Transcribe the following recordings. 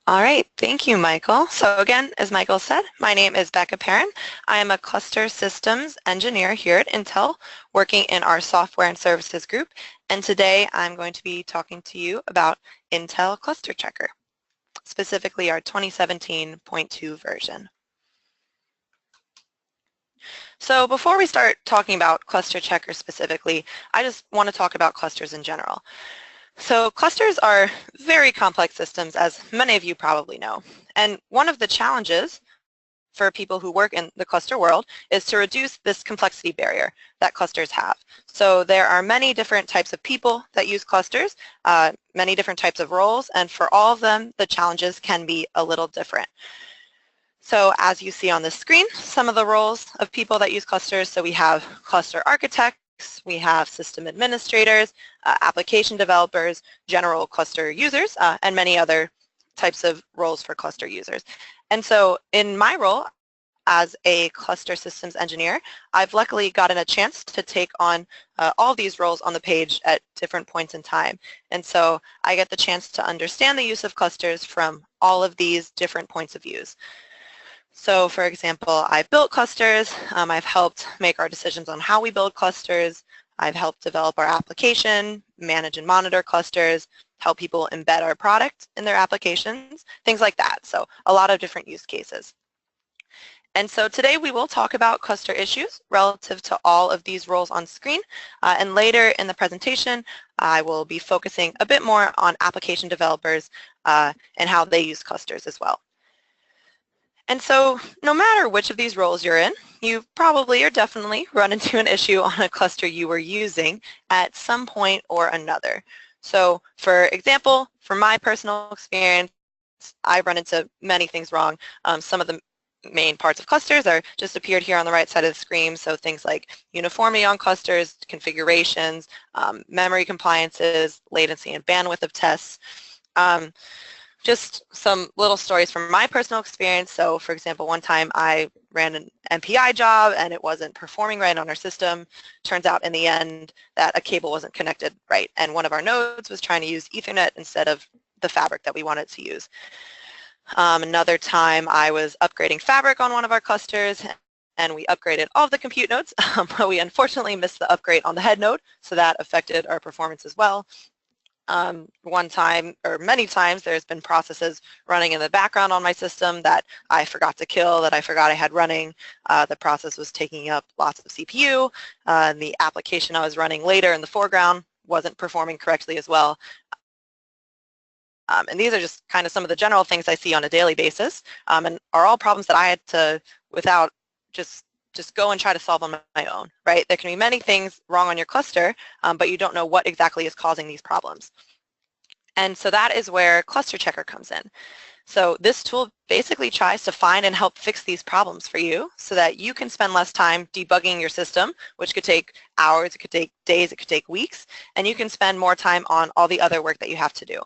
All right, thank you, Michael. So again, as Michael said, my name is Becca Perrin. I am a cluster systems engineer here at Intel, working in our software and services group. And today I'm going to be talking to you about Intel Cluster Checker, specifically our 2017.2 version. So before we start talking about Cluster Checker specifically, I just want to talk about clusters in general. So clusters are very complex systems, as many of you probably know. And one of the challenges for people who work in the cluster world is to reduce this complexity barrier that clusters have. So there are many different types of people that use clusters, many different types of roles, and for all of them, the challenges can be a little different. So as you see on the screen, some of the roles of people that use clusters, so we have cluster architects, we have system administrators, application developers, general cluster users, and many other types of roles for cluster users. And so in my role as a cluster systems engineer, I've luckily gotten a chance to take on all these roles on the page at different points in time. And so I get the chance to understand the use of clusters from all of these different points of views. So for example, I've built clusters, I've helped make our decisions on how we build clusters, I've helped develop our application, manage and monitor clusters, help people embed our product in their applications, things like that. So a lot of different use cases. And so today we will talk about cluster issues relative to all of these roles on screen. And later in the presentation, I will be focusing a bit more on application developers and how they use clusters as well. And so no matter which of these roles you're in, you probably or definitely run into an issue on a cluster you were using at some point or another. So for example, from my personal experience, I've run into many things wrong. Some of the main parts of clusters are just appeared here on the right side of the screen. So things like uniformity on clusters, configurations, memory compliances, latency and bandwidth of tests. Just some little stories from my personal experience. So for example, one time I ran an MPI job and it wasn't performing right on our system. Turns out in the end that a cable wasn't connected right, and one of our nodes was trying to use Ethernet instead of the fabric that we wanted to use. Another time I was upgrading fabric on one of our clusters and we upgraded all of the compute nodes, but we unfortunately missed the upgrade on the head node, so that affected our performance as well. One time, or many times, there's been processes running in the background on my system that I forgot to kill, that I forgot I had running. The process was taking up lots of CPU, and the application I was running later in the foreground wasn't performing correctly as well. And these are just kind of some of the general things I see on a daily basis, and are all problems that I had to, without just go and try to solve on my own, right? There can be many things wrong on your cluster, but you don't know what exactly is causing these problems. And so that is where Cluster Checker comes in. So this tool basically tries to find and help fix these problems for you so that you can spend less time debugging your system, which could take hours, it could take days, it could take weeks, and you can spend more time on all the other work that you have to do.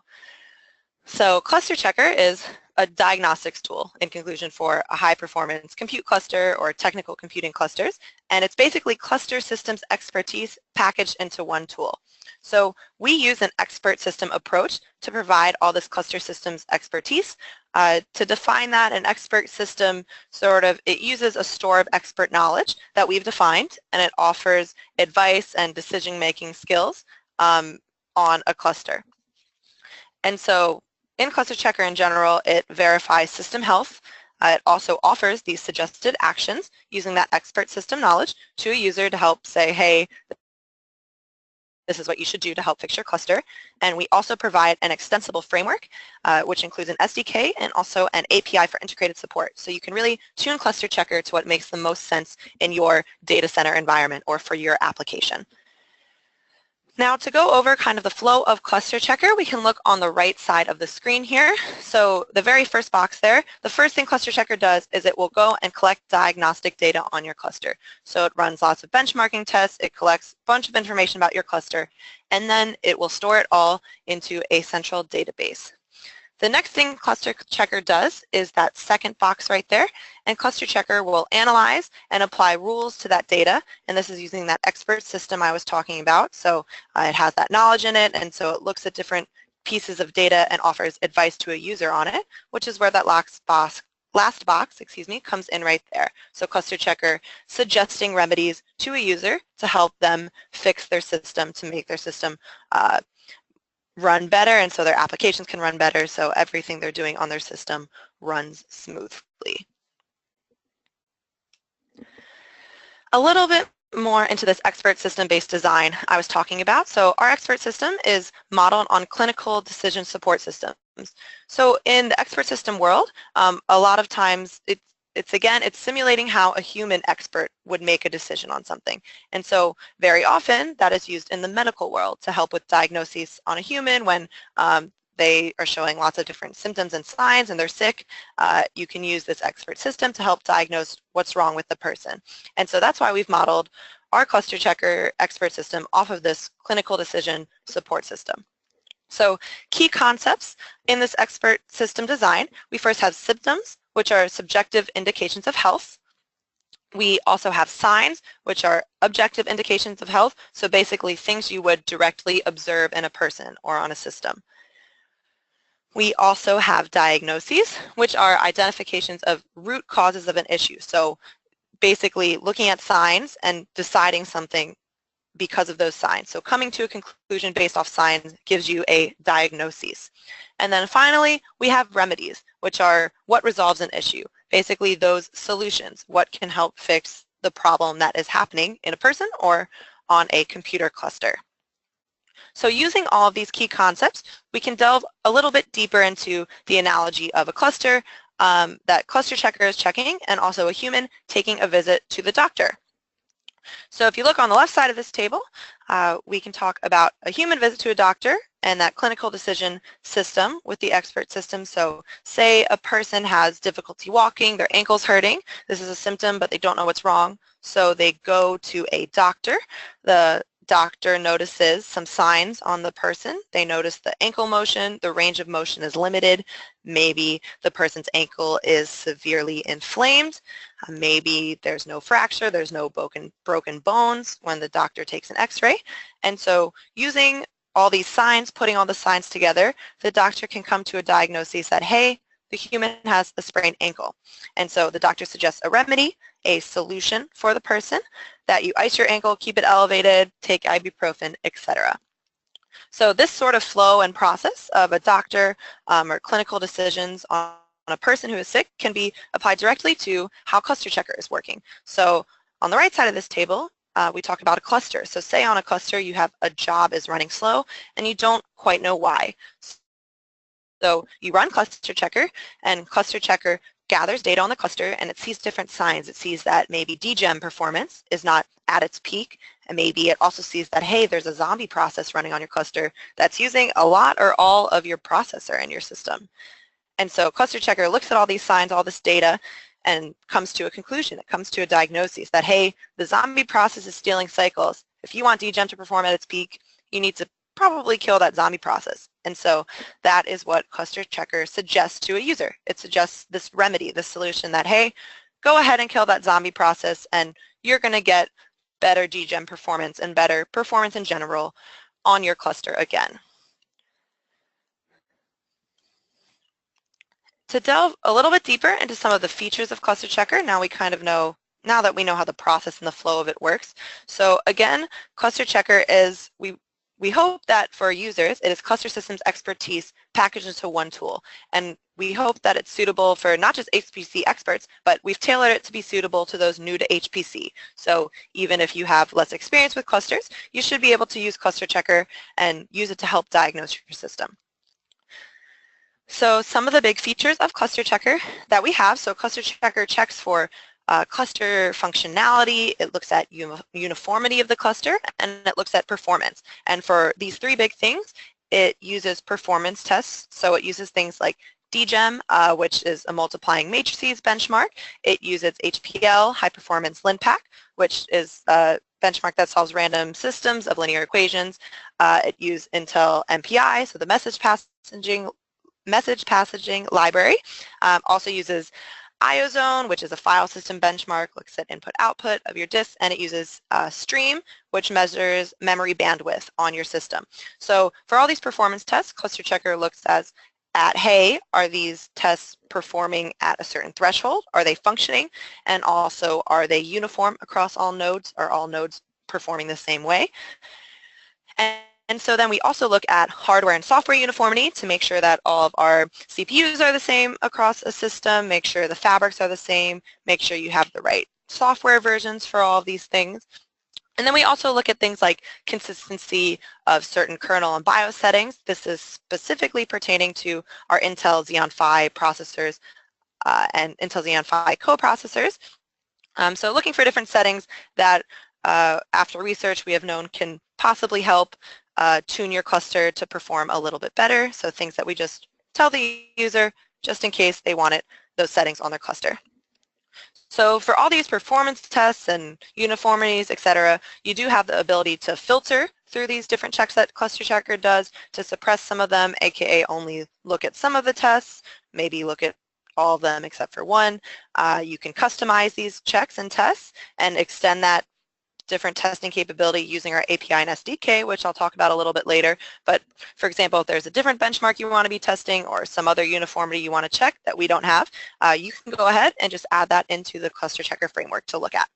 So Cluster Checker is a diagnostics tool, in conclusion, for a high-performance compute cluster or technical computing clusters, and it's basically cluster systems expertise packaged into one tool. So we use an expert system approach to provide all this cluster systems expertise. To define that, an expert system it uses a store of expert knowledge that we've defined, and it offers advice and decision-making skills on a cluster. And so in Cluster Checker in general, it verifies system health. It also offers these suggested actions using that expert system knowledge to a user to help say, hey, this is what you should do to help fix your cluster. And we also provide an extensible framework, which includes an SDK and also an API for integrated support. So you can really tune Cluster Checker to what makes the most sense in your data center environment or for your application. Now to go over kind of the flow of Cluster Checker, we can look on the right side of the screen here. So the very first box there, the first thing Cluster Checker does is it will go and collect diagnostic data on your cluster. So it runs lots of benchmarking tests, it collects a bunch of information about your cluster, and then it will store it all into a central database. The next thing Cluster Checker does is that second box right there, and Cluster Checker will analyze and apply rules to that data, and this is using that expert system I was talking about. So it has that knowledge in it, and so it looks at different pieces of data and offers advice to a user on it, which is where that last box comes in right there. So Cluster Checker suggesting remedies to a user to help them fix their system, to make their system run better, and so their applications can run better, so everything they're doing on their system runs smoothly. A little bit more into this expert system-based design I was talking about. So our expert system is modeled on clinical decision support systems. So in the expert system world, a lot of times it's simulating how a human expert would make a decision on something. And so very often that is used in the medical world to help with diagnoses on a human when they are showing lots of different symptoms and signs and they're sick. You can use this expert system to help diagnose what's wrong with the person. And so that's why we've modeled our Cluster Checker expert system off of this clinical decision support system. So key concepts in this expert system design, we first have symptoms, which are subjective indications of health. We also have signs, which are objective indications of health, so basically things you would directly observe in a person or on a system. We also have diagnoses, which are identifications of root causes of an issue. So basically looking at signs and deciding something because of those signs. So coming to a conclusion based off signs gives you a diagnosis. And then finally, we have remedies, which are what resolves an issue. Basically those solutions, what can help fix the problem that is happening in a person or on a computer cluster. So using all of these key concepts, we can delve a little bit deeper into the analogy of a cluster that Cluster Checker is checking and also a human taking a visit to the doctor. So if you look on the left side of this table, we can talk about a human visit to a doctor and that clinical decision system with the expert system. So say a person has difficulty walking, their ankle's hurting. This is a symptom, but they don't know what's wrong. So they go to a doctor. The doctor notices some signs on the person. They notice the ankle motion, the range of motion is limited. Maybe the person's ankle is severely inflamed. Maybe there's no fracture, there's no broken bones when the doctor takes an x-ray. And so using all these signs, putting all the signs together, the doctor can come to a diagnosis that, hey, the human has a sprained ankle. And so the doctor suggests a remedy, a solution for the person, that you ice your ankle, keep it elevated, take ibuprofen, etc. So this sort of flow and process of a doctor or clinical decisions on a person who is sick can be applied directly to how Cluster Checker is working. So on the right side of this table, we talk about a cluster. So say on a cluster you have a job is running slow and you don't quite know why. So you run Cluster Checker and Cluster Checker gathers data on the cluster and it sees different signs. It sees that maybe DGEM performance is not at its peak, and maybe it also sees that, hey, there's a zombie process running on your cluster that's using a lot or all of your processor in your system. And so Cluster Checker looks at all these signs, all this data, and comes to a conclusion. It comes to a diagnosis that, hey, the zombie process is stealing cycles. If you want DGEM to perform at its peak, you need to probably kill that zombie process. And so that is what Cluster Checker suggests to a user. It suggests this remedy, this solution that, hey, go ahead and kill that zombie process and you're going to get better DGEM performance and better performance in general on your cluster again. To delve a little bit deeper into some of the features of Cluster Checker, now that we know how the process and the flow of it works. So again, Cluster Checker is, we hope that for users, it is cluster systems expertise packaged into one tool. And we hope that it's suitable for not just HPC experts, but we've tailored it to be suitable to those new to HPC. So even if you have less experience with clusters, you should be able to use Cluster Checker and use it to help diagnose your system. So some of the big features of Cluster Checker that we have, so Cluster Checker checks for cluster functionality, it looks at uniformity of the cluster, and it looks at performance. And for these three big things, it uses performance tests. So it uses things like DGEM, which is a multiplying matrices benchmark. It uses HPL, high performance LinPack, which is a benchmark that solves random systems of linear equations. It uses Intel MPI, so the message passaging library. Also uses IOZone, which is a file system benchmark, looks at input-output of your disk, and it uses Stream, which measures memory bandwidth on your system. So for all these performance tests, Cluster Checker looks at, hey, are these tests performing at a certain threshold? Are they functioning? And also, are they uniform across all nodes? Are all nodes performing the same way? And so then we also look at hardware and software uniformity to make sure that all of our CPUs are the same across a system, make sure the fabrics are the same, make sure you have the right software versions for all of these things. And then we also look at things like consistency of certain kernel and BIOS settings. This is specifically pertaining to our Intel Xeon Phi processors and Intel Xeon Phi coprocessors. So looking for different settings that after research we have known can possibly help tune your cluster to perform a little bit better. So things that we just tell the user just in case they want those settings on their cluster. So for all these performance tests and uniformities, etc., you do have the ability to filter through these different checks that Cluster Checker does to suppress some of them, aka only look at some of the tests, maybe look at all of them except for one. You can customize these checks and tests and extend that different testing capability using our API and SDK, which I'll talk about a little bit later. But for example, if there's a different benchmark you want to be testing or some other uniformity you want to check that we don't have, you can go ahead and just add that into the Cluster Checker framework to look at.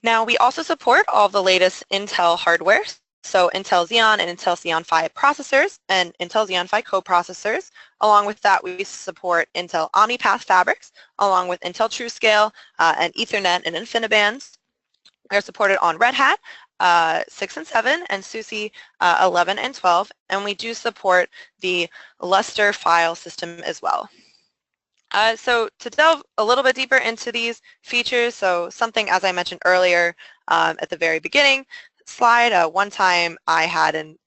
Now, we also support all of the latest Intel hardware, so Intel Xeon and Intel Xeon Phi processors and Intel Xeon Phi coprocessors. Along with that, we support Intel OmniPath fabrics, along with Intel TrueScale and Ethernet and InfiniBands. They're supported on Red Hat 6 and 7 and SUSE 11 and 12, and we do support the Lustre file system as well. So to delve a little bit deeper into these features, so something as I mentioned earlier at the very beginning slide, one time I had an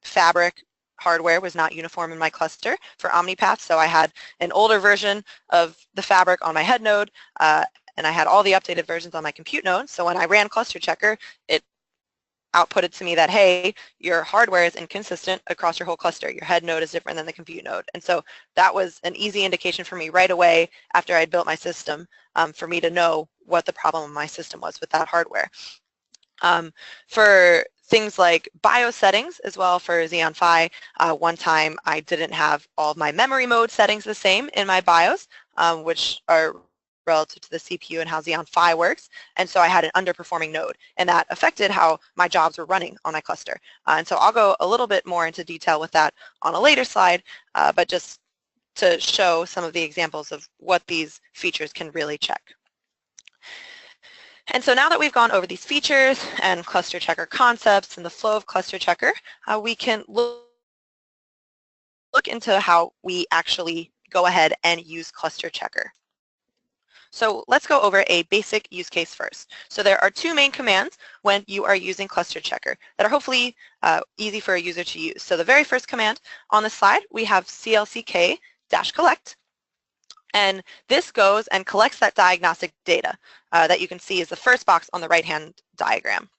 fabric hardware was not uniform in my cluster for OmniPath, so I had an older version of the fabric on my head node, and I had all the updated versions on my compute node. So when I ran Cluster Checker, it outputted to me that, hey, your hardware is inconsistent across your whole cluster. Your head node is different than the compute node. And so that was an easy indication for me right away after I'd built my system for me to know what the problem of my system was with that hardware. For things like BIOS settings as well for Xeon Phi, one time I didn't have all of my memory mode settings the same in my BIOS, which are relative to the CPU and how Xeon Phi works, and so I had an underperforming node, and that affected how my jobs were running on my cluster. And so I'll go a little bit more into detail with that on a later slide, but just to show some of the examples of what these features can really check. And so now that we've gone over these features and Cluster Checker concepts and the flow of Cluster Checker, we can look into how we actually go ahead and use Cluster Checker. So let's go over a basic use case first. So there are two main commands when you are using Cluster Checker that are hopefully easy for a user to use. So the very first command on the slide, we have clck-collect. And this goes and collects that diagnostic data that you can see is the first box on the right-hand diagram.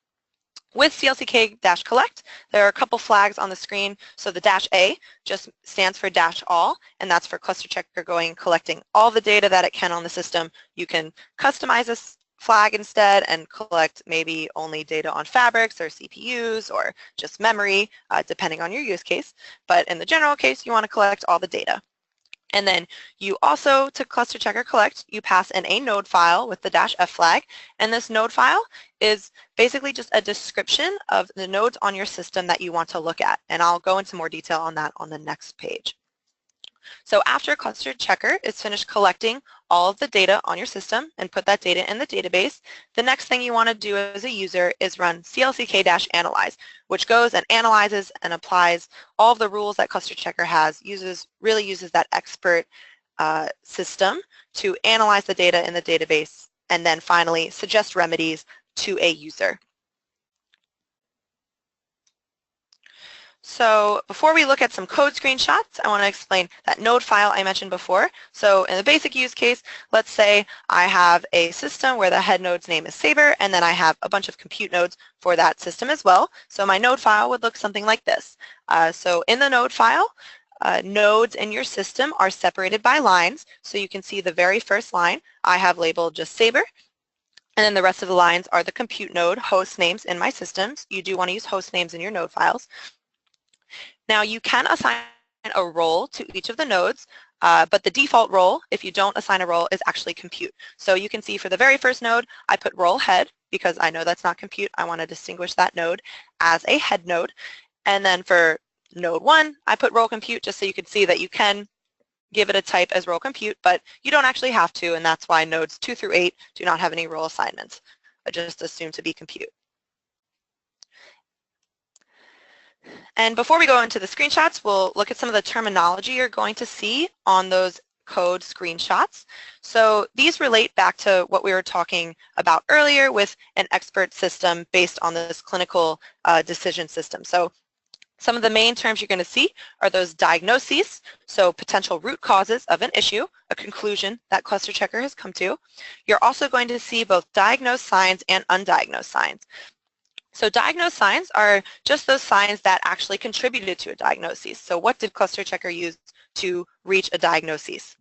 With clck-collect, there are a couple flags on the screen. So the -A just stands for -all, and that's for Cluster Checker going and collecting all the data that it can on the system. You can customize this flag instead and collect maybe only data on fabrics or CPUs or just memory, depending on your use case. But in the general case, you want to collect all the data. And then you also, to Cluster Checker collect, you pass in a node file with the -f flag, and this node file is basically just a description of the nodes on your system that you want to look at, and I'll go into more detail on that on the next page. So after Cluster Checker is finished collecting all of the data on your system and put that data in the database, the next thing you want to do as a user is run clck-analyze, which goes and analyzes and applies all of the rules that Cluster Checker has, really uses that expert system to analyze the data in the database, and then finally suggest remedies to a user. So before we look at some code screenshots, I want to explain that node file I mentioned before. So in the basic use case, let's say I have a system where the head node's name is Saber, and then I have a bunch of compute nodes for that system as well. So my node file would look something like this. So in the node file, nodes in your system are separated by lines. So you can see the very first line I have labeled just Sabre, and then the rest of the lines are the compute node host names in my systems. You do want to use host names in your node files. Now you can assign a role to each of the nodes, but the default role, if you don't assign a role, is actually compute. So you can see for the very first node, I put role head because I know that's not compute. I want to distinguish that node as a head node. And then for node 1, I put role compute just so you can see that you can give it a type as role compute, but you don't actually have to, and that's why nodes 2 through 8 do not have any role assignments. I just assume to be compute. And before we go into the screenshots, we'll look at some of the terminology you're going to see on those code screenshots. So these relate back to what we were talking about earlier with an expert system based on this clinical decision system. So some of the main terms you're going to see are those diagnoses, so potential root causes of an issue, a conclusion that Cluster Checker has come to. You're also going to see both diagnosed signs and undiagnosed signs. So diagnosed signs are just those signs that actually contributed to a diagnosis. So what did Cluster Checker use to reach a diagnosis?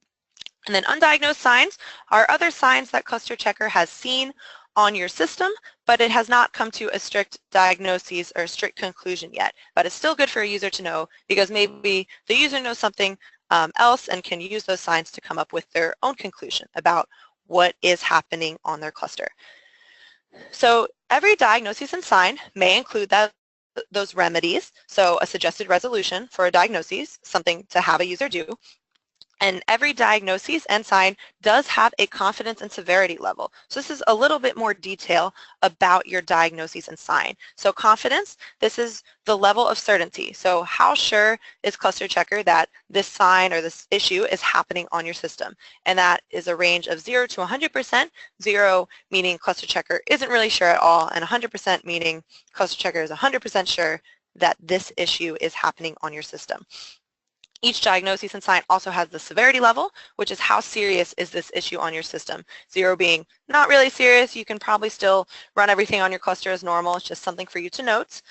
And then undiagnosed signs are other signs that Cluster Checker has seen on your system, but it has not come to a strict diagnosis or a strict conclusion yet. But it's still good for a user to know because maybe the user knows something else and can use those signs to come up with their own conclusion about what is happening on their cluster. So every diagnosis and sign may include those remedies, so a suggested resolution for a diagnosis, something to have a user do. And every diagnosis and sign does have a confidence and severity level. So this is a little bit more detail about your diagnosis and sign. So confidence, this is the level of certainty. So how sure is Cluster Checker that this sign or this issue is happening on your system? And that is a range of 0 to 100%, 0 meaning Cluster Checker isn't really sure at all, and 100% meaning Cluster Checker is 100% sure that this issue is happening on your system. Each diagnosis and sign also has the severity level, which is how serious is this issue on your system. 0 being not really serious, you can probably still run everything on your cluster as normal. It's just something for you to note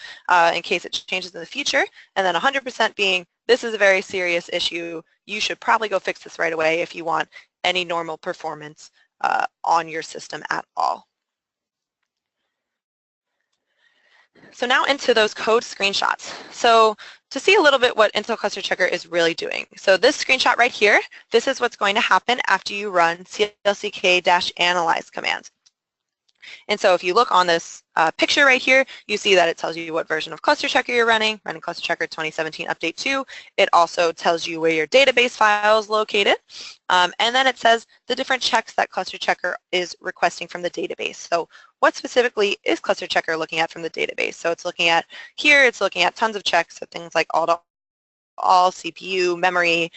in case it changes in the future. And then 100% being this is a very serious issue. You should probably go fix this right away if you want any normal performance on your system at all. So now into those code screenshots. So to see a little bit what Intel Cluster Checker is really doing. So this screenshot right here, this is what's going to happen after you run clck-analyze commands. And so if you look on this picture right here, you see that it tells you what version of Cluster Checker you're running Cluster Checker 2017 Update 2. It also tells you where your database file is located. And then it says the different checks that Cluster Checker is requesting from the database. So what specifically is Cluster Checker looking at from the database? So it's looking at, here it's looking at tons of checks, so things like all CPU, memory,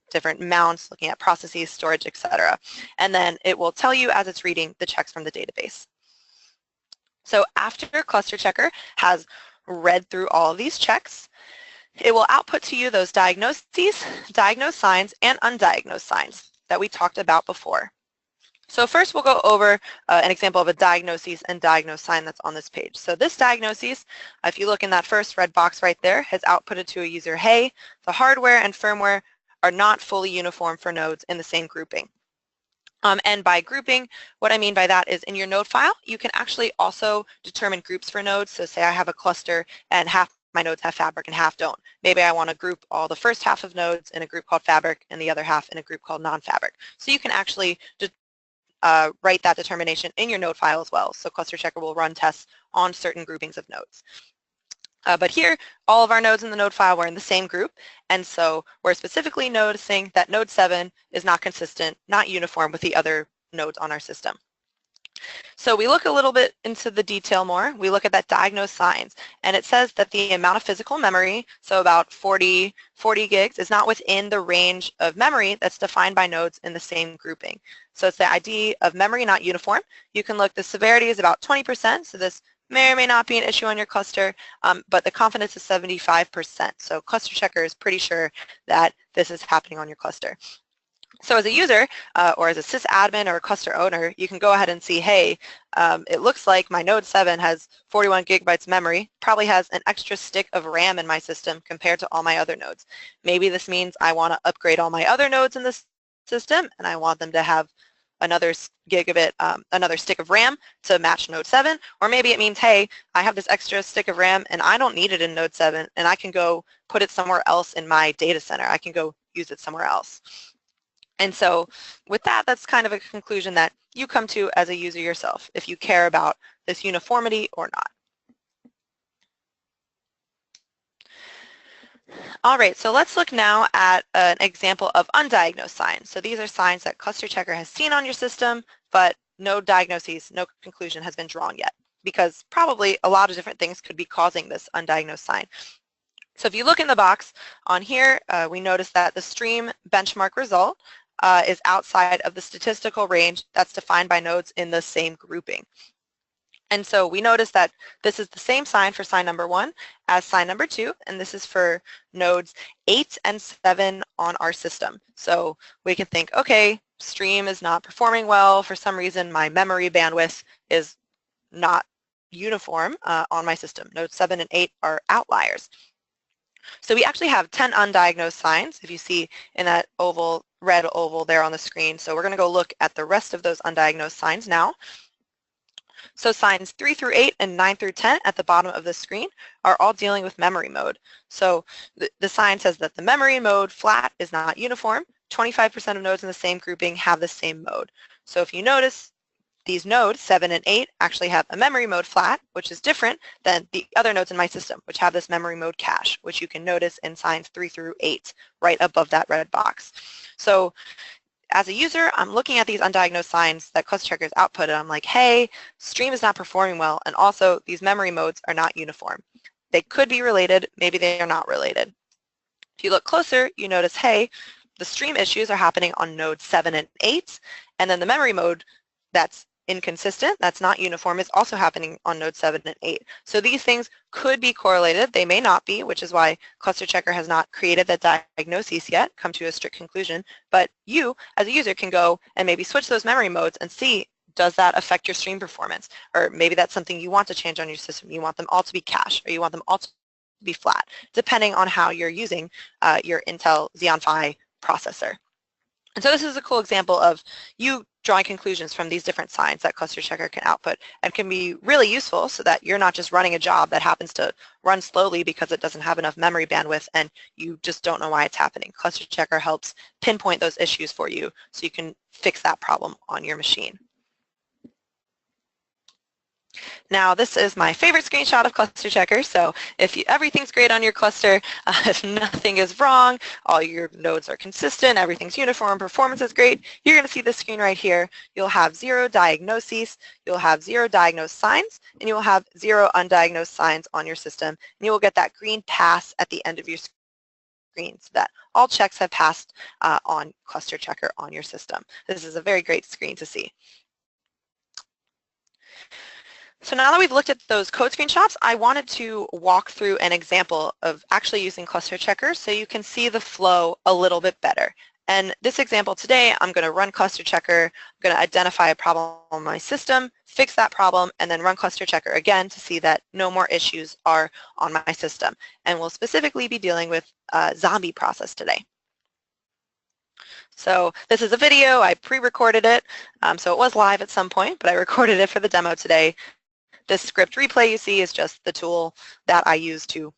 different mounts, looking at processes, storage, etc. And then it will tell you as it's reading the checks from the database. So after Cluster Checker has read through all of these checks, it will output to you those diagnoses, diagnosed signs, and undiagnosed signs that we talked about before. So first we'll go over an example of a diagnosis and diagnosed sign that's on this page. So this diagnosis, if you look in that first red box right there, has outputted to a user, hey, the hardware and firmware are not fully uniform for nodes in the same grouping. And by grouping, what I mean by that is in your node file, you can actually also determine groups for nodes. So say I have a cluster and half my nodes have Fabric and half don't. Maybe I want to group all the first half of nodes in a group called Fabric and the other half in a group called non-Fabric. So you can actually write that determination in your node file as well. So Cluster Checker will run tests on certain groupings of nodes. But here, all of our nodes in the node file were in the same group, and so we're specifically noticing that node 7 is not consistent, not uniform with the other nodes on our system. So we look a little bit into the detail more. We look at that diagnosed signs, and it says that the amount of physical memory, so about 40 gigs, is not within the range of memory that's defined by nodes in the same grouping. So it's the ID of memory not uniform. You can look, the severity is about 20%, so this may or may not be an issue on your cluster, but the confidence is 75%. So Cluster Checker is pretty sure that this is happening on your cluster. So as a user or as a sysadmin or a cluster owner, you can go ahead and see, hey, it looks like my Node 7 has 41 gigabytes memory, probably has an extra stick of RAM in my system compared to all my other nodes. Maybe this means I want to upgrade all my other nodes in this system and I want them to have another gigabit, another stick of RAM to match Node 7, or maybe it means, hey, I have this extra stick of RAM and I don't need it in Node 7 and I can go put it somewhere else in my data center. I can go use it somewhere else. And so with that, that's kind of a conclusion that you come to as a user yourself, if you care about this uniformity or not. All right, so let's look now at an example of undiagnosed signs. So these are signs that Cluster Checker has seen on your system, but no diagnoses, no conclusion has been drawn yet, because probably a lot of different things could be causing this undiagnosed sign. So if you look in the box on here, we notice that the stream benchmark result is outside of the statistical range that's defined by nodes in the same grouping. And so we notice that this is the same sign for sign number 1 as sign number 2, and this is for nodes 8 and 7 on our system. So we can think, okay, stream is not performing well. For some reason, my memory bandwidth is not uniform on my system. Nodes 7 and 8 are outliers. So we actually have 10 undiagnosed signs, if you see in that oval, red oval there on the screen. So we're going to go look at the rest of those undiagnosed signs now. So signs 3 through 8 and 9 through 10 at the bottom of the screen are all dealing with memory mode. So the sign says that the memory mode flat is not uniform. 25% of nodes in the same grouping have the same mode. So if you notice, these nodes, 7 and 8, actually have a memory mode flat, which is different than the other nodes in my system, which have this memory mode cache, which you can notice in signs 3 through 8, right above that red box. So as a user, I'm looking at these undiagnosed signs that Cluster Checker has output, and I'm like, hey, stream is not performing well, and also these memory modes are not uniform. They could be related, maybe they are not related. If you look closer, you notice, hey, the stream issues are happening on nodes 7 and 8, and then the memory mode that's inconsistent, that's not uniform, is also happening on node 7 and 8. So these things could be correlated. They may not be, which is why Cluster Checker has not created the diagnosis yet, come to a strict conclusion. But you, as a user, can go and maybe switch those memory modes and see, does that affect your stream performance? Or maybe that's something you want to change on your system. You want them all to be cache, or you want them all to be flat, depending on how you're using your Intel Xeon Phi processor. And so this is a cool example of you drawing conclusions from these different signs that Cluster Checker can output, and can be really useful so that you're not just running a job that happens to run slowly because it doesn't have enough memory bandwidth and you just don't know why it's happening. Cluster Checker helps pinpoint those issues for you so you can fix that problem on your machine. Now, this is my favorite screenshot of Cluster Checker. So if everything's great on your cluster, if nothing is wrong, all your nodes are consistent, everything's uniform, performance is great, you're going to see this screen right here. You'll have 0 diagnoses, you'll have 0 diagnosed signs, and you will have 0 undiagnosed signs on your system. And you will get that green pass at the end of your screen so that all checks have passed on Cluster Checker on your system. This is a very great screen to see. So now that we've looked at those code screenshots, I wanted to walk through an example of actually using Cluster Checker so you can see the flow a little bit better. And this example today, I'm going to run Cluster Checker, I'm going to identify a problem on my system, fix that problem, and then run Cluster Checker again to see that no more issues are on my system. And we'll specifically be dealing with Zombie process today. So this is a video, I pre-recorded it, so it was live at some point, but I recorded it for the demo today. This script replay you see is just the tool that I use to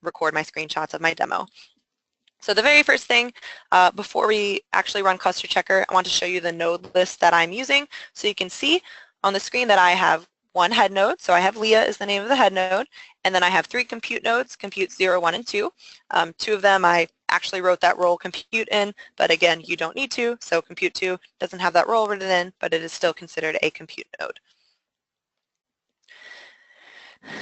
record my screenshots of my demo. So the very first thing, before we actually run Cluster Checker, I want to show you the node list that I'm using. So you can see on the screen that I have one head node. So I have Leah is the name of the head node. And then I have 3 compute nodes, compute 0, 1, and 2. 2 of them I actually wrote that role compute in, but again, you don't need to. So compute 2 doesn't have that role written in, but it is still considered a compute node.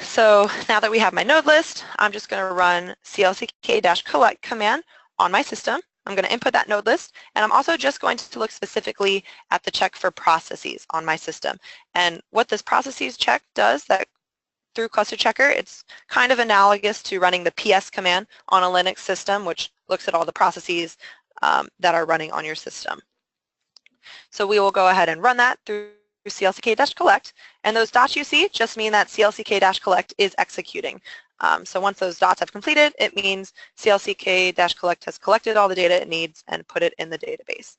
So now that we have my node list, I'm just going to run clck-collect command on my system. I'm going to input that node list, and I'm also just going to look specifically at the check for processes on my system. And what this processes check does that through Cluster Checker, it's kind of analogous to running the ps command on a Linux system, which looks at all the processes that are running on your system. So we will go ahead and run that through clck-collect, and those dots you see just mean that clck-collect is executing. So once those dots have completed, it means clck-collect has collected all the data it needs and put it in the database.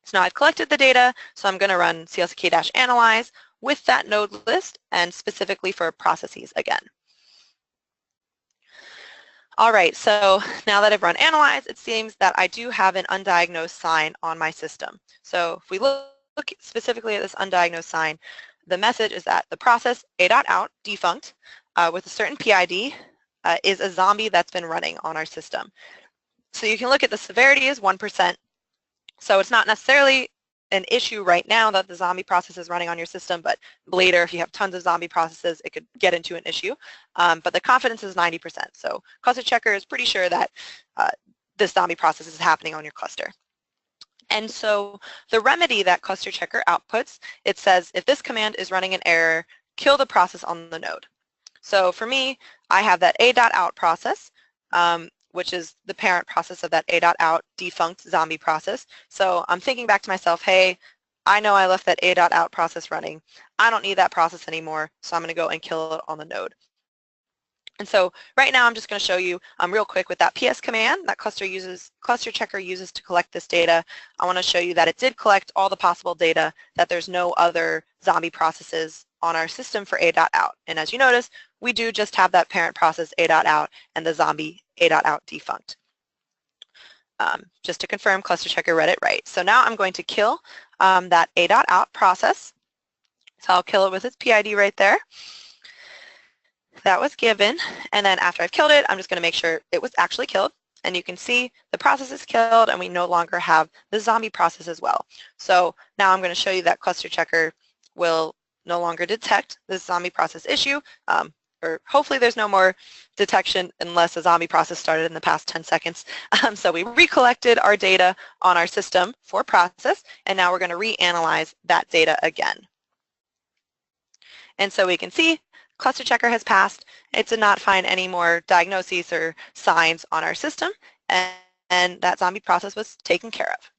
So now I've collected the data, so I'm going to run clck-analyze with that node list and specifically for processes again. All right, so now that I've run analyze, it seems that I do have an undiagnosed sign on my system. So if we look specifically at this undiagnosed sign, the message is that the process a.out defunct with a certain PID is a zombie that's been running on our system. So you can look at the severity is 1%. So it's not necessarily an issue right now that the zombie process is running on your system, but later if you have tons of zombie processes, it could get into an issue. But the confidence is 90%. So Cluster Checker is pretty sure that this zombie process is happening on your cluster. And so the remedy that Cluster Checker outputs, it says if this command is running an error, kill the process on the node. So for me, I have that a.out process, which is the parent process of that a.out defunct zombie process. So I'm thinking back to myself, hey, I know I left that a.out process running. I don't need that process anymore, so I'm going to go and kill it on the node. And so right now I'm just going to show you real quick with that PS command that Cluster Checker uses to collect this data. I want to show you that it did collect all the possible data, that there's no other zombie processes on our system for a.out. And as you notice, we do just have that parent process a.out and the zombie a.out defunct. Just to confirm, Cluster Checker read it right. So now I'm going to kill that a.out process. So I'll kill it with its PID right there. That was given, and then after I've killed it, I'm just going to make sure it was actually killed. And you can see the process is killed, and we no longer have the zombie process as well. So now I'm going to show you that Cluster Checker will no longer detect this zombie process issue, or hopefully there's no more detection unless a zombie process started in the past 10 seconds. So we recollected our data on our system for process, and now we're going to reanalyze that data again. And so we can see Cluster Checker has passed. It did not find any more diagnoses or signs on our system, and that zombie process was taken care of.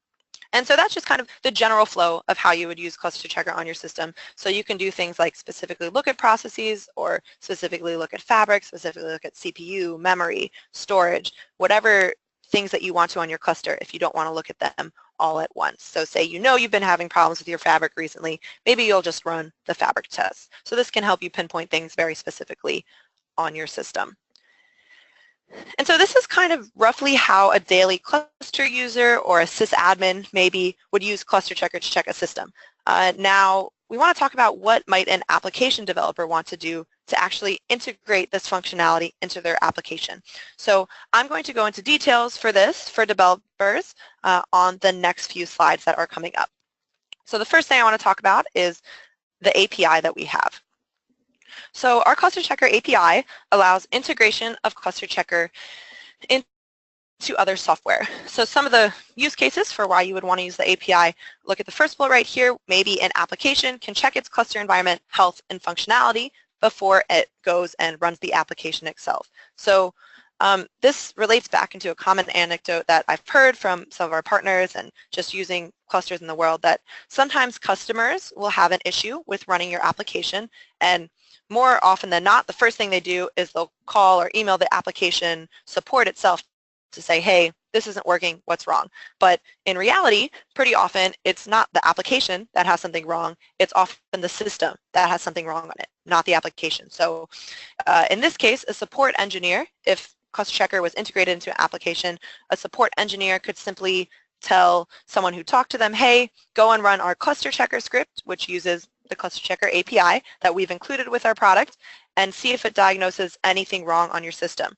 And so that's just kind of the general flow of how you would use Cluster Checker on your system. So you can do things like specifically look at processes, or specifically look at Fabric, specifically look at CPU, memory, storage, whatever things that you want to on your cluster if you don't want to look at them all at once. So say you know you've been having problems with your Fabric recently, maybe you'll just run the Fabric test. So this can help you pinpoint things very specifically on your system. And so this is kind of roughly how a daily cluster user or a sysadmin maybe would use Cluster Checker to check a system. Now we want to talk about what might an application developer want to do to actually integrate this functionality into their application. So I'm going to go into details for this for developers on the next few slides that are coming up. So the first thing I want to talk about is the API that we have. So our Cluster Checker API allows integration of Cluster Checker into other software. So some of the use cases for why you would want to use the API, look at the first bullet right here. Maybe an application can check its cluster environment, health, and functionality before it goes and runs the application itself. So this relates back into a common anecdote that I've heard from some of our partners and just using clusters in the world, that sometimes customers will have an issue with running your application, and more often than not, the first thing they do is they'll call or email the application support itself to say, hey, this isn't working, what's wrong? But in reality, pretty often, it's not the application that has something wrong, it's often the system that has something wrong on it, not the application. So in this case, a support engineer, if Cluster Checker was integrated into an application, a support engineer could simply tell someone who talked to them, hey, go and run our Cluster Checker script, which uses the Cluster Checker API that we've included with our product, and see if it diagnoses anything wrong on your system.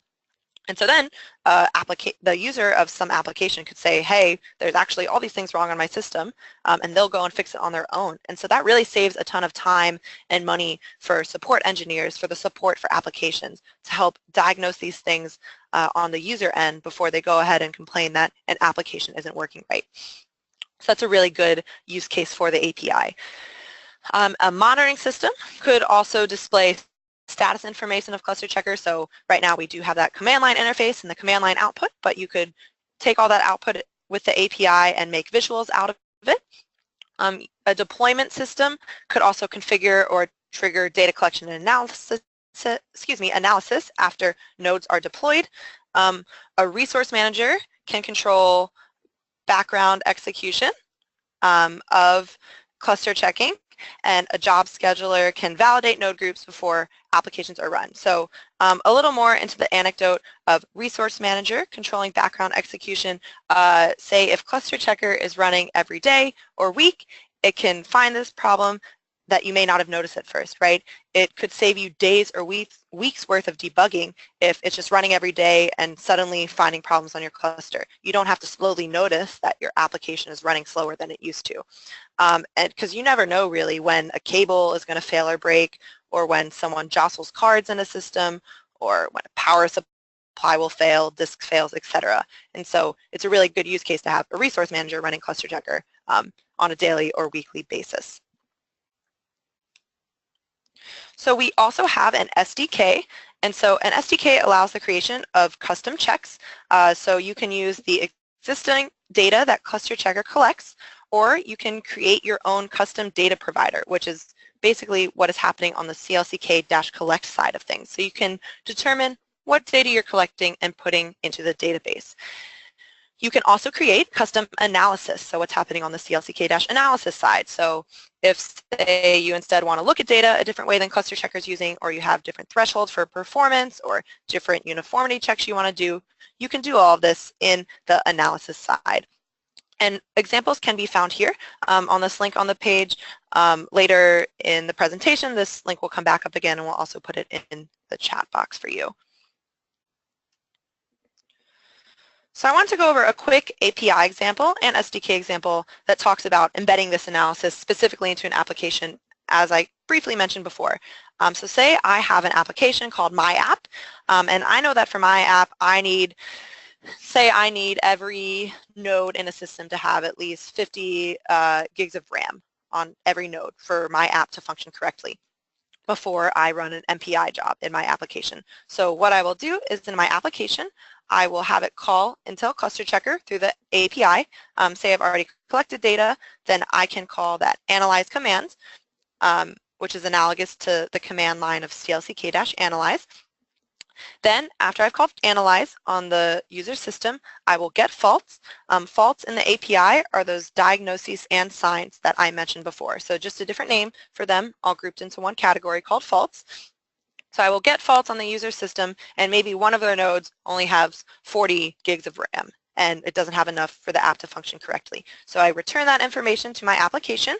And so then the user of some application could say, hey, there's actually all these things wrong on my system, and they'll go and fix it on their own. And so that really saves a ton of time and money for support engineers, for the support for applications, to help diagnose these things on the user end before they go ahead and complain that an application isn't working right. So that's a really good use case for the API. A monitoring system could also display status information of Cluster Checker. So right now we do have that command line interface and the command line output, but you could take all that output with the API and make visuals out of it. A deployment system could also configure or trigger data collection and analysis after nodes are deployed. A resource manager can control background execution of cluster checking, and a job scheduler can validate node groups before applications are run. So a little more into the anecdote of resource manager controlling background execution. Say if cluster checker is running every day or week, it can find this problem that you may not have noticed at first, right? It could save you days or weeks worth of debugging if it's just running every day and suddenly finding problems on your cluster. You don't have to slowly notice that your application is running slower than it used to. And because you never know really when a cable is going to fail or break, or when someone jostles cards in a system, or when a power supply will fail, disk fails, etc. And so it's a really good use case to have a resource manager running cluster checker on a daily or weekly basis. So we also have an SDK, and so an SDK allows the creation of custom checks. So you can use the existing data that cluster checker collects, or you can create your own custom data provider, which is basically what is happening on the CLCK-collect side of things. So you can determine what data you're collecting and putting into the database. You can also create custom analysis, so what's happening on the CLCK-analysis side. So if, say, you instead want to look at data a different way than cluster checker is using, or you have different thresholds for performance or different uniformity checks you want to do, you can do all of this in the analysis side. And examples can be found here on this link on the page. Later in the presentation, this link will come back up again, and we'll also put it in the chat box for you. So I want to go over a quick API example and SDK example that talks about embedding this analysis specifically into an application, as I briefly mentioned before. So say I have an application called My App, and I know that for My App I need every node in a system to have at least 50 gigs of RAM on every node for my app to function correctly before I run an MPI job in my application. So what I will do is in my application, I will have it call Intel Cluster Checker through the API. Say I've already collected data, then I can call that analyze command, which is analogous to the command line of CLCK-analyze. Then, after I've called analyze on the user system, I will get faults. Faults in the API are those diagnoses and signs that I mentioned before. So just a different name for them, all grouped into one category called faults. So I will get faults on the user system, and maybe one of their nodes only has 40 gigs of RAM, and it doesn't have enough for the app to function correctly. So I return that information to my application.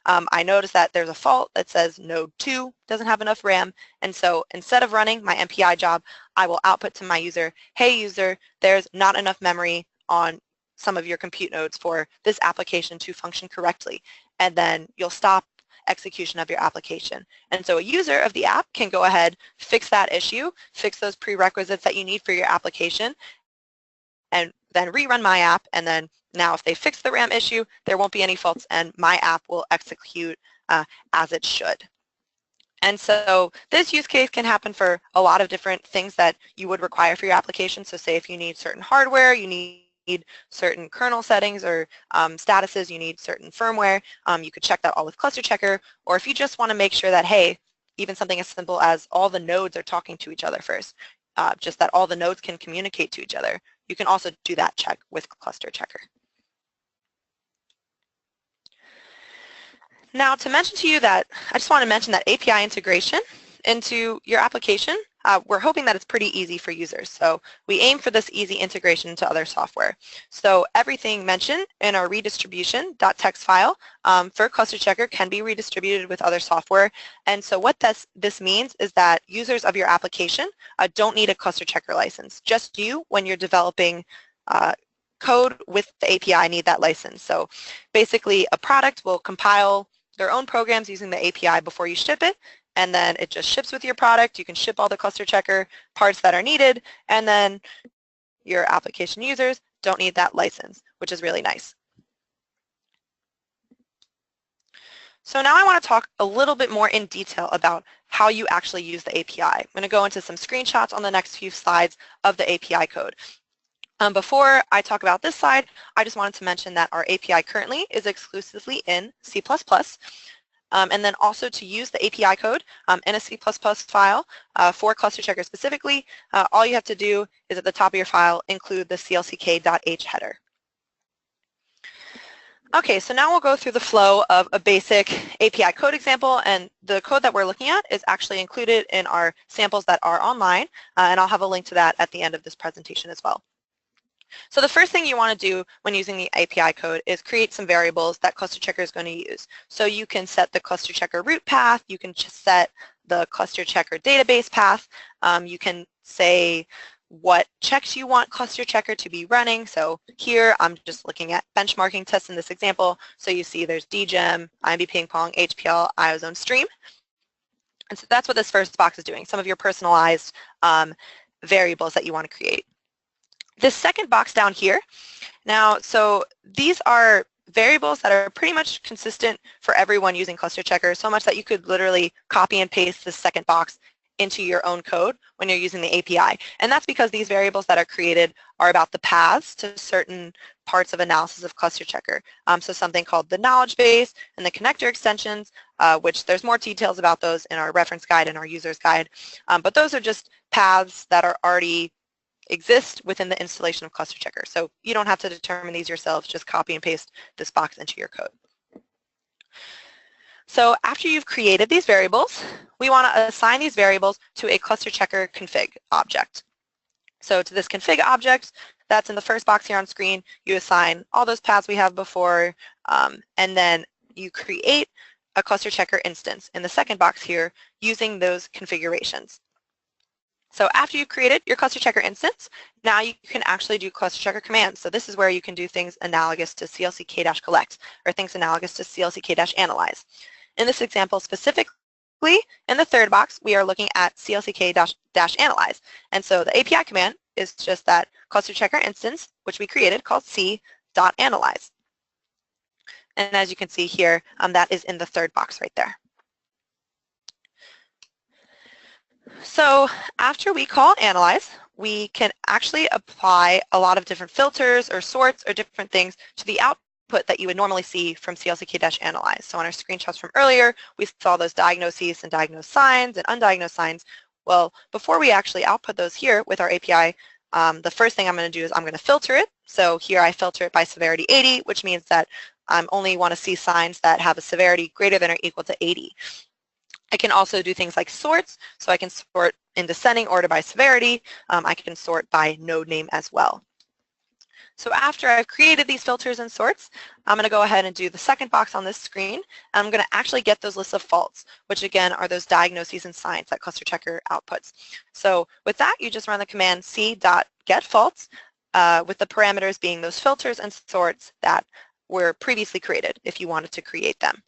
I notice that there's a fault that says node 2 doesn't have enough RAM, and so instead of running my MPI job, I will output to my user, hey user, there's not enough memory on some of your compute nodes for this application to function correctly, and then you'll stop execution of your application. And so a user of the app can go ahead, fix that issue, fix those prerequisites that you need for your application, and then rerun my app, and then now if they fix the RAM issue, there won't be any faults and my app will execute as it should. And so this use case can happen for a lot of different things that you would require for your application. So say if you need certain hardware, you need certain kernel settings or statuses, you need certain firmware, you could check that all with Cluster Checker. Or if you just want to make sure that, hey, even something as simple as all the nodes are talking to each other first, just that all the nodes can communicate to each other, you can also do that check with Cluster Checker. Now to mention to you that, I just want to mention that API integration into your application, we're hoping that it's pretty easy for users. So we aim for this easy integration into other software. So everything mentioned in our redistribution.txt file for Cluster Checker can be redistributed with other software. And so what this means is that users of your application don't need a Cluster Checker license. Just you, when you're developing code with the API, need that license. So basically a product will compile their own programs using the API before you ship it, and then it just ships with your product. You can ship all the Cluster Checker parts that are needed, and then your application users don't need that license, which is really nice. So now I want to talk a little bit more in detail about how you actually use the API. I'm going to go into some screenshots on the next few slides of the API code. Before I talk about this side, I just wanted to mention that our API currently is exclusively in C++. And then also to use the API code in a C++ file for Cluster Checker specifically, all you have to do is at the top of your file include the clck.h header. Okay, so now we'll go through the flow of a basic API code example, and the code that we're looking at is actually included in our samples that are online, and I'll have a link to that at the end of this presentation as well. So the first thing you want to do when using the API code is create some variables that Cluster Checker is going to use. So you can set the Cluster Checker root path, you can set the Cluster Checker database path, you can say what checks you want Cluster Checker to be running. So here I'm just looking at benchmarking tests in this example. So you see there's DGEM, IMB Ping Pong, HPL, IOZone Stream. And so that's what this first box is doing, some of your personalized variables that you want to create. This second box down here, now, so these are variables that are pretty much consistent for everyone using Cluster Checker, so much that you could literally copy and paste this second box into your own code when you're using the API. And that's because these variables that are created are about the paths to certain parts of analysis of Cluster Checker. So something called the knowledge base and the connector extensions, which there's more details about those in our reference guide and our user's guide. But those are just paths that are already exist within the installation of Cluster Checker. So you don't have to determine these yourselves, just copy and paste this box into your code. So after you've created these variables, we want to assign these variables to a Cluster Checker config object. So to this config object, that's in the first box here on screen, you assign all those paths we have before, and then you create a Cluster Checker instance in the second box here using those configurations. So after you've created your Cluster Checker instance, now you can actually do Cluster Checker commands. So this is where you can do things analogous to clck-collect or things analogous to clck-analyze. In this example specifically, in the third box, we are looking at clck-analyze. And so the API command is just that Cluster Checker instance, which we created, called c.analyze. And as you can see here, that is in the third box right there. So after we call analyze, we can actually apply a lot of different filters or sorts or different things to the output that you would normally see from clck-analyze. So on our screenshots from earlier, we saw those diagnoses and diagnosed signs and undiagnosed signs. Well, before we actually output those here with our API, the first thing I'm going to do is I'm going to filter it. So here I filter it by severity 80, which means that I only want to see signs that have a severity greater than or equal to 80. I can also do things like sorts, so I can sort in descending order by severity. I can sort by node name as well. So after I've created these filters and sorts, I'm going to go ahead and do the second box on this screen, and I'm going to actually get those lists of faults, which again are those diagnoses and signs that Cluster Checker outputs. So with that, you just run the command c.getFaults, with the parameters being those filters and sorts that were previously created if you wanted to create them.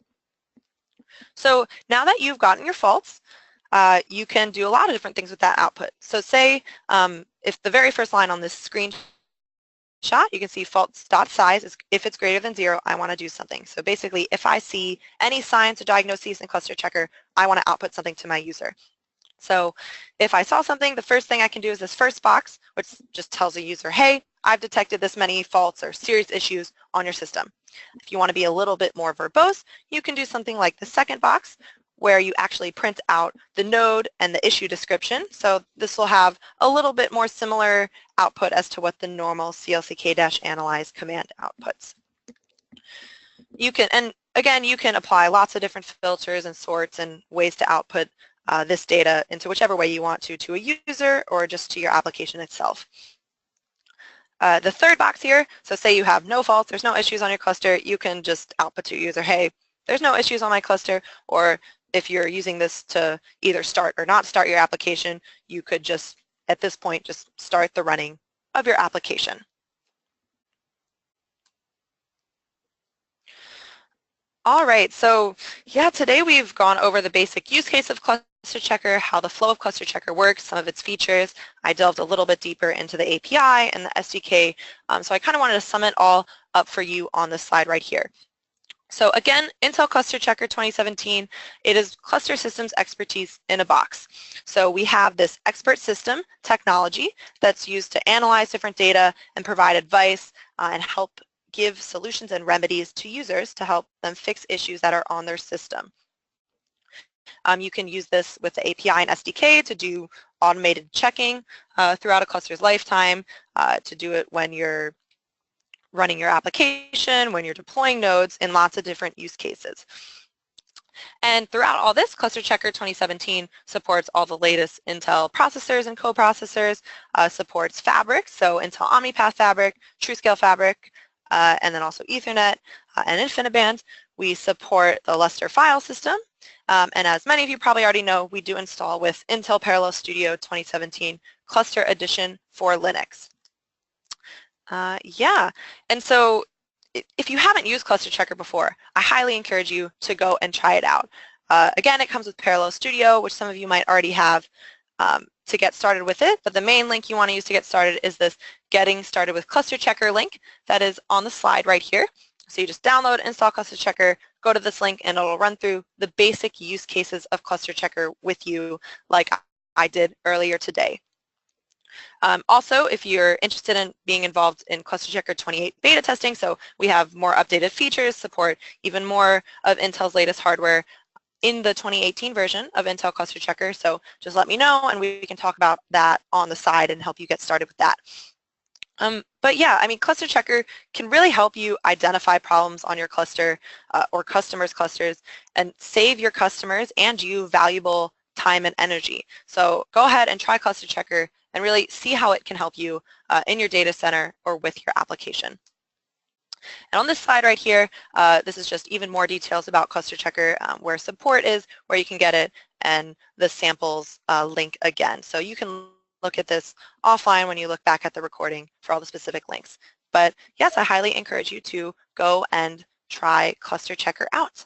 So now that you've gotten your faults, you can do a lot of different things with that output. So say if the very first line on this screenshot, you can see faults.size is if it's greater than 0, I want to do something. So basically, if I see any signs or diagnoses in Cluster Checker, I want to output something to my user. So if I saw something, the first thing I can do is this first box, which just tells the user, hey, I've detected this many faults or serious issues on your system. If you want to be a little bit more verbose, you can do something like the second box, where you actually print out the node and the issue description. So this will have a little bit more similar output as to what the normal clck-analyze command outputs. You can, and again, you can apply lots of different filters and sorts and ways to output this data into whichever way you want to a user or just to your application itself. The third box here, so say you have no faults, there's no issues on your cluster, you can just output to your user, hey, there's no issues on my cluster, or if you're using this to either start or not start your application, you could just, at this point, just start the running of your application. All right, so yeah, today we've gone over the basic use case of Cluster Checker, how the flow of Cluster Checker works, some of its features. I delved a little bit deeper into the API and the SDK, so I kind of wanted to sum it all up for you on this slide right here. So again, Intel Cluster Checker 2017, it is cluster systems expertise in a box. So we have this expert system technology that's used to analyze different data and provide advice and help give solutions and remedies to users to help them fix issues that are on their system. You can use this with the API and SDK to do automated checking throughout a cluster's lifetime, to do it when you're running your application, when you're deploying nodes in lots of different use cases. And throughout all this, Cluster Checker 2017 supports all the latest Intel processors and co-processors, supports Fabric, so Intel OmniPath Fabric, TrueScale Fabric, and then also Ethernet and InfiniBand. We support the Lustre file system, and as many of you probably already know, we do install with Intel Parallel Studio 2017 Cluster Edition for Linux. Yeah, and so if you haven't used Cluster Checker before, I highly encourage you to go and try it out. Again, it comes with Parallel Studio, which some of you might already have to get started with it, but the main link you want to use to get started is this Getting Started with Cluster Checker link that is on the slide right here. So you just download, install Cluster Checker, go to this link, and it'll run through the basic use cases of Cluster Checker with you like I did earlier today. Also, if you're interested in being involved in Cluster Checker 28 beta testing, so we have more updated features, support even more of Intel's latest hardware in the 2018 version of Intel Cluster Checker, so just let me know and we can talk about that on the side and help you get started with that. But yeah, I mean, Cluster Checker can really help you identify problems on your cluster or customers' clusters and save your customers and you valuable time and energy. So go ahead and try Cluster Checker and really see how it can help you in your data center or with your application. And on this slide right here, this is just even more details about Cluster Checker, where support is, where you can get it, and the samples link again. So you can look at this offline when you look back at the recording for all the specific links. But yes, I highly encourage you to go and try Cluster Checker out.